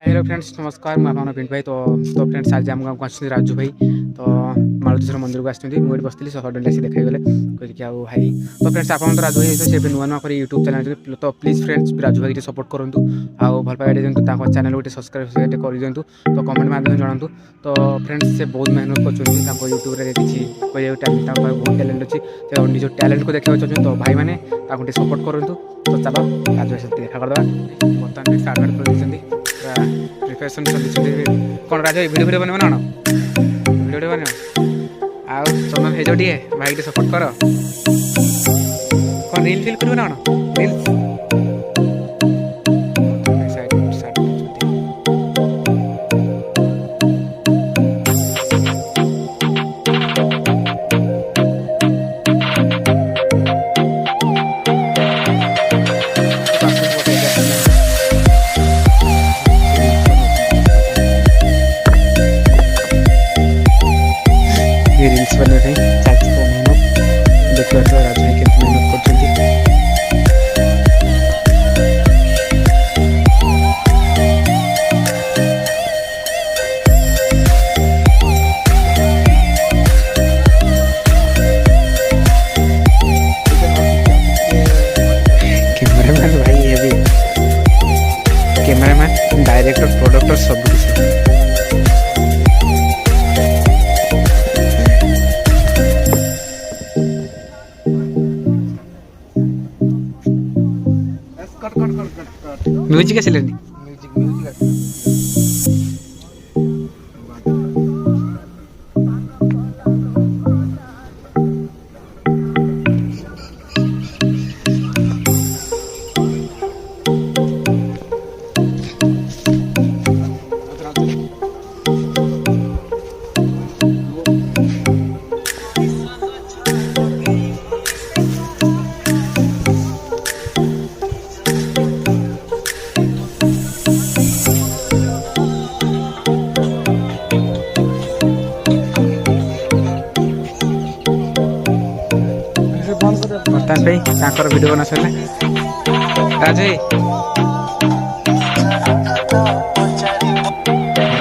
hello friends नमस्कार मैं आपन पिंट भाई तो फ्रेंड्स आज आम गाँव को आसुँच राजू भाई तो मारुतीश्वर मंदिर को आसुँच मुझे बसती सडन आसी देखा गले कहीकि आ भाई तो फ्रेंड्स आप राजू भाई से नुआ नुआ कर यूट्यूब चैनल तो प्लीज फ्रेंड्स राजू भाई सपोर्ट करूँ आउ भल पाइबा दिखाँ चैनल गोटे सब्सक्राइब कर दिंतु तो कमेंट माध्यम जनातु तो फ्रेंड्स से बहुत मेहनत कर यूट्यूब में किसी बहुत टैलेंट अच्छी तो निज टैलेंट को देखा चाहते तो भाई मैंने सपोर्ट करूँ तो चलो राजू भाई देखा करदे बर्तमान स्टार्ट कर प्रिपेरेसन चलती कौन राजा भिडियो भिडियो बनवा ना भिडियो बनवा आउ चंदन हेज टे भाई टे सपोर्ट कर कौन रील फिल कर ना रील्स रील्स बनने चलती मेहनत देखा राजू भाई के मेहनत कर कैमरामैन भाई ये भी कैमरामैन डायरेक्टर प्रोडक्टर सब कुछ म्यूजिक कैसे लेनी बर्तमान भाई वीडियो बना सारे राज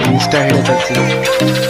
इंस्टा चलती